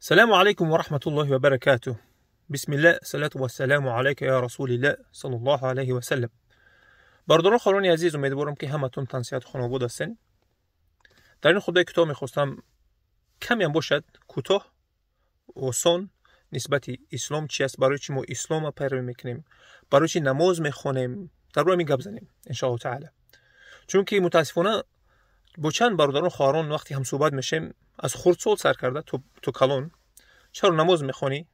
السلام عليكم ورحمة الله وبركاته. بسم الله، الصلاة والسلام عليك یا رسول الله صلی الله علیه و سلم. برادران خالان عزیز، امیدوارم که همتون تنصیحات خانواده هستین. در این خطبه کوتاه میخواستم کمی هم باشد کوتاه و آسان نسبت اسلام چی است، برای چی ما اسلام پیروی میکنیم، برای چی نماز میخونیم، در روی گپ زنیم ان شاء الله تعالی. چون که متاسفانه با چند برادران خواهران وقتی هم صحبت میشیم از خردسال سر کرده تو کلان چرا نماز میخونی؟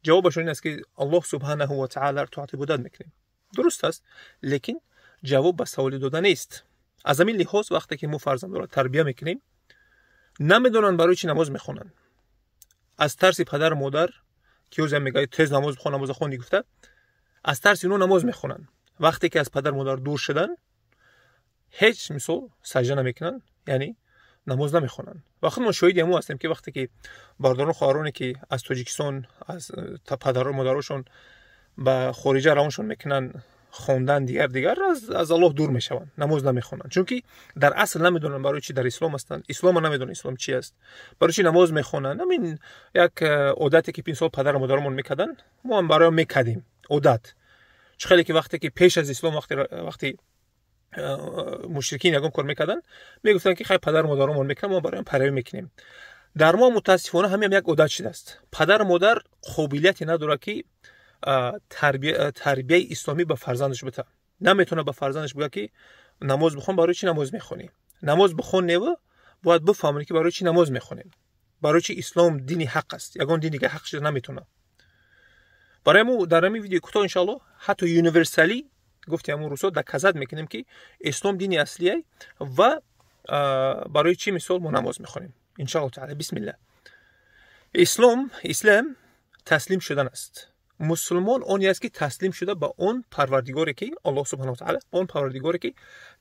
جوابشون این است که الله سبحانه و تعالی را طاعت عبادت میکنیم. درست است، لیکن جواب به سوال دادن نیست. از همین لحاظ وقتی که ما فرزند را تربیت میکنیم نمیدونن برای چی نماز میخونن، از ترس پدر و مادر که اوزم میگه تز نماز بخون نماز خوندی گفته، از ترس اینو نماز میخونن. وقتی که از پدر و مادر دور شدن هیچ مثال سجده نمیکنن، یعنی نماز نمیخونن. وقتی ما شاهد همو هستیم که وقتی که برادران خواهرانی که از تاجیکستان از پدر و مادرشون به خارجه روانشون میکنن خوندن دیگر از الله دور میشون، نماز نمیخونن. چون که در اصل نمیدونن برای چی در اسلام هستن، اسلام نمیدونن اسلام چی است، برای چی نماز میخونن. همین یک عادتی که 5 سال پدر و مادرمون میکردن ما هم برای میکردیم، عادت. چه خیلی که وقتی که پیش از اسلام وقتی مشرکین یگان کار میکردن میگفتن که خیلی پدر و مادرمون میکنن ما برای پیروی میکنیم. در ما متاسفانه همین یک عادت شده است. پدر و مادر قابلیتی نداره که تربیه اسلامی به فرزندش بده. نمیتونه به فرزندش بگه که نماز بخون، برای چی نماز میخونی؟ نماز بخون نه، باید بفهمونی که برای چی نماز میخونیم، برای چی اسلام دینی حق است، یگان دینی که حق شده نمیتونه. برای ما در همین ویدیو کوتاه ان شاء الله حتی یونیورسالی گفتیم امروز دکازات میکنیم که اسلام دینی اصلیه و برای چی مثال ما نماز میخونیم ان شاء الله تعالی. بسم الله. اسلام تسلیم شدن است. مسلمان اونی است که تسلیم شده به اون پروردگاری که الله سبحانه و تعالی، اون پروردگاری که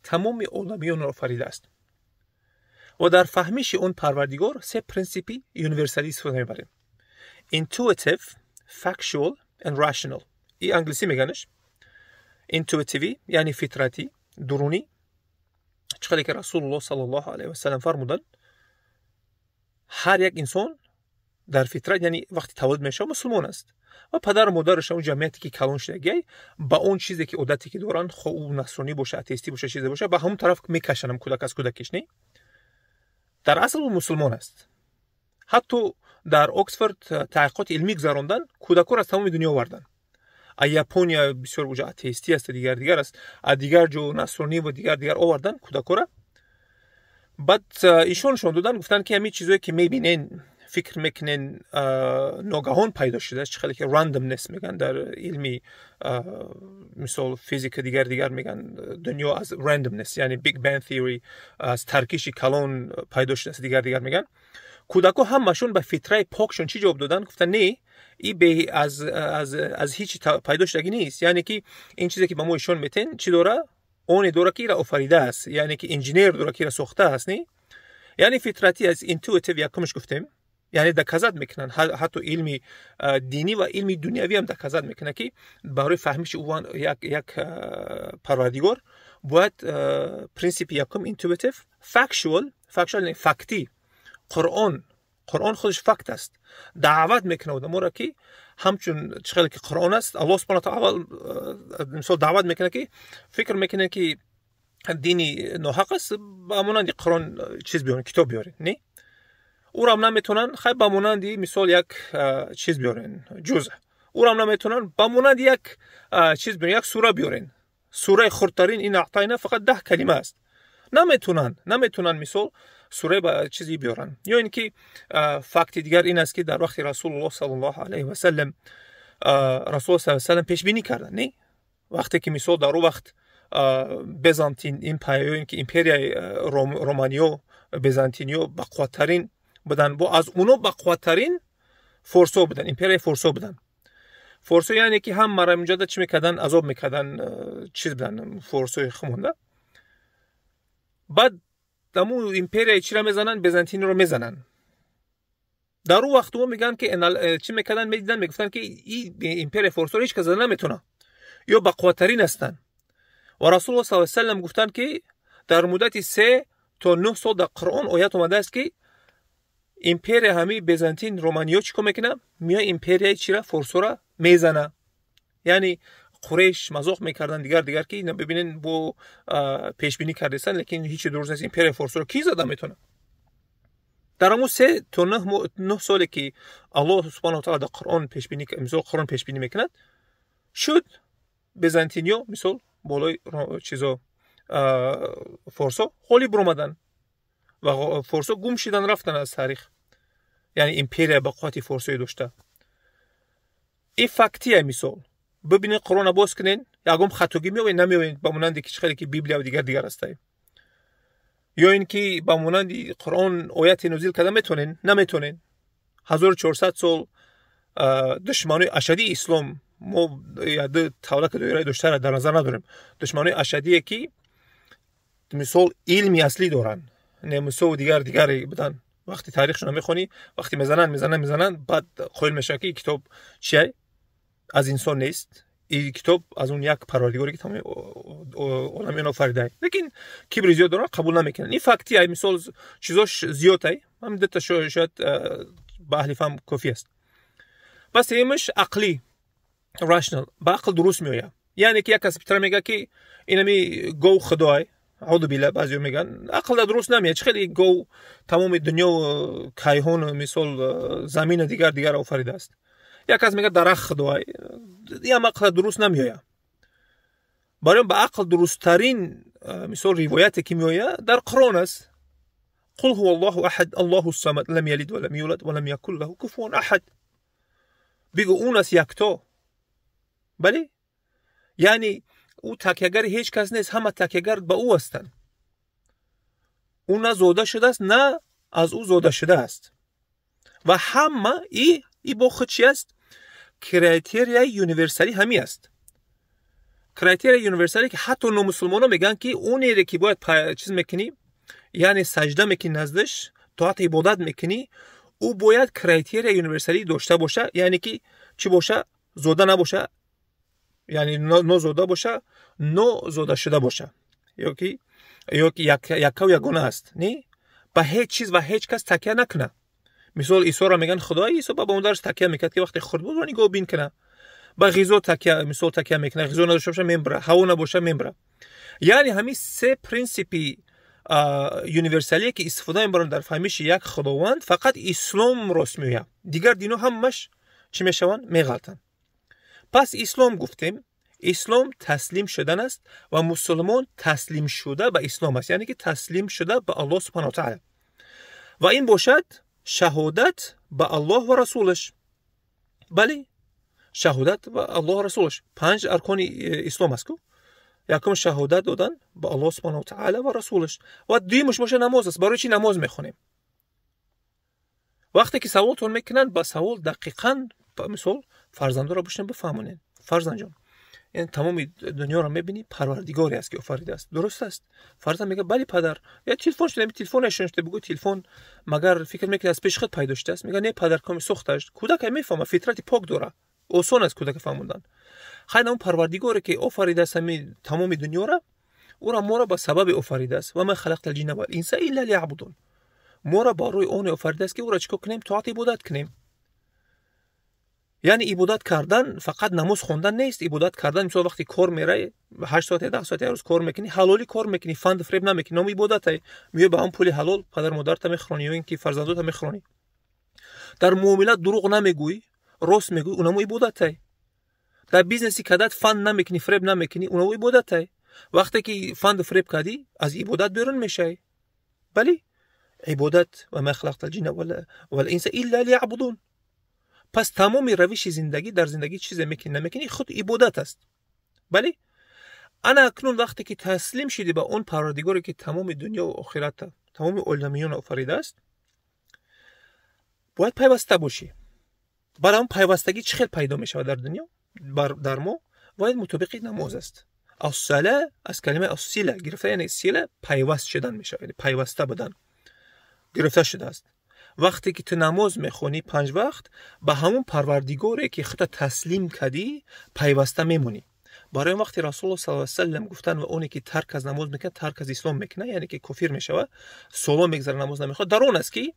تمام عالمیان را آفریده است. و در فهمیش اون پروردگار 3 پرینسیپی یونیورسالی استفاده میبریم: intuitive, factual and rational. این انگلیسی میگنش. intuitive یعنی فطرتی، درونی. چقدر که رسول الله صلی الله علیه و سلم فرمودن هر یک انسان در فطرت، یعنی وقتی تولد میشه مسلمان است و پدر و مادرش اون جمعیتی که کلان شده با اون چیزی که عادتی که دارن، خو او نصرانی باشه، اتیستی باشه، چیزی باشه، به همون طرف میکشنم کودک از کودکش. نه، در اصل اون مسلمان است. حتی در اکسفورد تحقیقات علمی گذراندن، کودکان از تمام دنیا آوردن. ژاپنیا بسیار وجه اتیستی است، دیگر است، دیگر جو نصرانی و دیگر آوردن کودکان را. بعد ایشون دادن گفتن که همین چیزایی که میبینین فکر میکنین ناگهان پیدا شده است، خیلی که راندومنس میگن در علمی مثال فیزیک، دیگر میگن دنیا از راندومنس، یعنی بیگ بنگ تئوری، از ترکیش کلان پیدا شده است. دیگر میگن کودکا همشون به فطره پاکشون چی جواب دادن؟ گفتن نه، این به از هیچ پیدا شدگی نیست. یعنی که این چیزی که به ما ایشون میتن چی داره؟ اون داره که را آفریده است، یعنی که انجینیر داره که را ساخته است. نه، یعنی فطرتی از اینتویتیو یکمش گفتیم، یعنی دکازات میکنن. حتی علمی دینی و علمی دنیوی هم دکازات میکنه که برای فهمیش اون یک پروردگار باید پرینسیپ یکم اینتویتیو، فکشوال یعنی فکتی. قرآن خودش فکت است. دعوت میکنه آدم را که همچون چقدر که قرآن است، الله سبحانه و تعالی مثلا دعوت میکنه که فکر میکنه که دینی ناحق است، با مانند قرآن چیز بیارن، کتاب بیارن. نه، او را هم نمیتونن خیلی با مانند مثال یک چیز بیارن، جزء. او را هم نمیتونن با مانند یک چیز بیارن، یک سوره بیارن. سوره خردترین این اعطینا فقط 10 کلمه است. نمیتونن مثال سوره با چیزی بیارن. یا اینکه فکت دیگر این است که در وقت رسول الله صلی الله علیه و سلم رسول صلی الله علیه و سلم پیش بینی کردن. نه، وقتی که مثال در اون وقت بیزانتین امپایر، که امپریا رومانیو بیزانتینیو با قوترین بودن، با از اونو با قوترین فورسو بودن، امپریا فورسو بودن. فورسو یعنی که هم مرا مجاهدت چی میکردن، عذاب میکردن، چیز بودن، فورسوی خمونده. بعد دمو امپریا چی را میزنن؟ بیزانتین رو میزنن. در اون وقت ما میگن که چی میکردن؟ میدیدن میگفتن که این امپریا فورسو هیچ کس نمیتونه، یا با قوترین هستن. و رسول الله صلی الله علیه و سلم گفتن که در مدت 3 تا 9 سال در قرآن آیات اومده است که امپریا همی بیزانتین رومانیا چیکار میکنه؟ میاد امپریای چی را فرسو را میزنه. یعنی قریش مزاق میکردن دیگر که اینا ببینین بو پیش بینی کردن، لیکن هیچ درست نیست. امپریا فرسو رو کی زده میتونه؟ در همون 3 تا 9 سالی که الله سبحانه و تعالی در قرآن پیش بینی قرآن پیش بینی میکند، شد بیزانتینیا مثال بالای چیزا فرسو غالب اومدن و فرسو گم شدن رفتن از تاریخ. یعنی امپریا به قوت فرسوی داشته. این فکتیه. مثال ببینید قرآن باز کنین، یکم خطاگی میوین نمیوین با مانند که خیلی که بیبلی و دیگر هستن، یا اینکه با مانند قرآن آیات نازل کردن میتونین نمیتونین. 1400 سال دشمنای اشدی اسلام ما یاد تولک دوره داشته در نظر نداریم. دشمنای اشدی که مثال علمی اصلی دارن، نه مثال دیگر بدن. وقتی تاریخشون میخونی، وقتی میزنن بعد قول میشه که کتاب چیه از انسان نیست، این کتاب از اون یک پروردگاری که تمام عالمیان آفریده، لیکن کبر زیاد دارن قبول نمیکنن. این فکتی ای مثال چیزاش زیاده، هم دتا شاید به اهل فهم کافی است. بس ایمش عقلی راشنال با عقل درست میآید. یعنی که یک کس پیتر میگه که اینمی گو خدای عوض بالله، بعضی میگن عقل درست نمیاد. خیلی گو تمام دنیا و کیهان مثال زمین دیگر آفریده است. یک کس میگه درخت خدای، یا عقل درست نمیآید. برای با عقل درست ترین مثال روایتی که میآید در قرآن است. قل هو الله احد الله الصمد لم یلد ولم یولد ولم یکن له کفوا احد. بگو اون است یکتا. بله؟ یعنی او تکیه‌گر هیچ کس نیست، همه تکیه‌گر به او هستند. او نه زاده شده است نه از او زاده شده است. و همه ای با خود چی است؟ کرایتریای یونیورسالی همی است. کرایتریای یونیورسالی که حتی نامسلمان ها میگن که اونی که باید چیز میکنی، یعنی سجده میکنی نزدش، طاعت عبادت میکنی، او باید کرایتریای یونیورسالی داشته باشه. یعنی که چی باشه؟ زاده نباشه، یعنی نه زاده باشه نه زاده شده باشه، یا که یک و یگانه است. نه به هیچ چیز و هیچ کس تکیه نکنه. مثال عیسی را میگن خدای، عیسی با مادرش تکیه میکرد که وقتی خورد بود نگاه بین کنه. با غذا تکیه میکنه، غذا نداشته باشه میمبره، هوا نباشه میمبره. یعنی همین 3 پرینسیپی یونیورسالی که استفاده میبرن در فهمیش یک خداوند، فقط اسلام راست میگه. دیگر دینو همش چی میشون؟ میغلطن. پس اسلام گفتیم اسلام تسلیم شدن است و مسلمان تسلیم شده به اسلام است، یعنی که تسلیم شده به الله سبحانه و تعالی. و این باشد شهادت به الله و رسولش. بله، شهادت به الله و رسولش 5 ارکان اسلام است. یکم شهادت دادن به الله سبحانه و تعالی و رسولش، و دویمش باشه نماز است. برای چی نماز میخونیم؟ وقتی که سوالتون میکنن با سوال دقیقاً مثال فرزندا را بشین بفهمونین. فرزند جان، این تمام دنیا را میبینی پروردگاری است که آفریده است، درست است؟ فرزند میگه بله پدر. یا تلفن شده، تلفن نشونشته، بگو تلفن مگر فکر میکنی از پیش خود پیدا شده است؟ میگه نه پدر، کمی سخت است. کودک میفهمه، فطرت پاک داره، آسان است کودک فهموندن. خیلی اون پروردگاری که آفریده است تمام دنیا را، او را ما را به سبب آفریده است. و ما خلقت الجن و الانس الا لیعبدون. ما را با روی اون آفریده است که او را چیکار کنیم؟ طاعت عبادت کنیم. یعنی عبادت کردن فقط نماز خوندن نیست. عبادت کردن مثلا وقتی کار میره 8 ساعت 10 ساعت روز کار میکنی، حلالی کار میکنی، فند فریب نمیکنی، نام عبادت میگه به هم پول حلال پدر مادرت میخرانی یا اینکه فرزندات میخرانی. در معاملات دروغ نمیگویی، راست میگویی، اونم عبادت. در بیزنسی کدت فند نمیکنی، فریب نمیکنی، اونم عبادت. وقتی که فند فریب کردی از عبادت بیرون میشی. بلی عبادت و ما خلقت الجن والانس الا لیعبدون. پس تمام روش زندگی در زندگی چیز میکنی نمیکنی خود عبادت است. بله انا اکنون وقتی که تسلیم شدی به اون پروردگاری که تمام دنیا و آخرت تمام عالمیان آفریده است، باید پیوسته باشی. برای اون پیوستگی چه خیلی پیدا میشه در دنیا در ما؟ باید مطابق نماز است. الصلاه از کلمه الصله گرفته، یعنی صله پیوست شدن میشه، یعنی پیوسته بدن گرفته شده است. وقتی که تو نماز میخونی 5 وقت به همون پروردگاری که خودت تسلیم کردی پیوسته میمونی. برای وقتی رسول الله صلی الله علیه و سلم گفتن و اونی که ترک از نماز میکنه ترک از اسلام میکنه، یعنی که کافر میشه، سالا میگذره نماز نمیخواد، در اون است که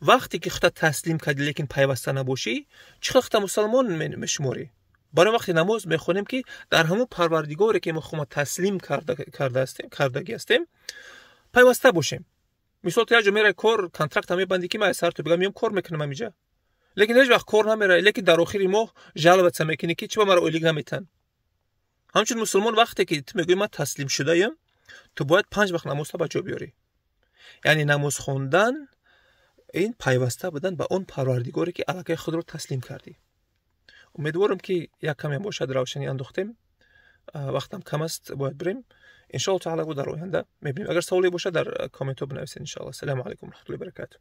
وقتی که خودت تسلیم کردی لیکن پیوسته نباشی چقدر خودت مسلمان میشموری. برای وقتی نماز میخونیم که در همون پروردگاری که ما تسلیم کرده هستیم پیوسته باشیم. مثلا تو یه جا میره کار کانترکت هم میبندی که من سر تو بگم میام کار میکنم اینجا، لیکن هیچ وقت کار نمیره، لیکن در آخر ماه جلبت میکنی که چرا مرا اولیگ نمیتن. همچنین مسلمان وقتی که تو میگی من تسلیم شده ایم، تو باید 5 وقت نماز تا بجا بیاری. یعنی نماز خوندن این پیوسته بودن به اون پروردگاری که الکی خود رو تسلیم کردی. امیدوارم که یک کمی باشد روشنی انداختیم. وقتم کم است، باید بریم. ان شاء الله تعالی در آینده میبینیم. اگر سوالی باشه در کامنت ها بنویسید ان شاء الله. السلام علیکم و رحمت الله و برکاته.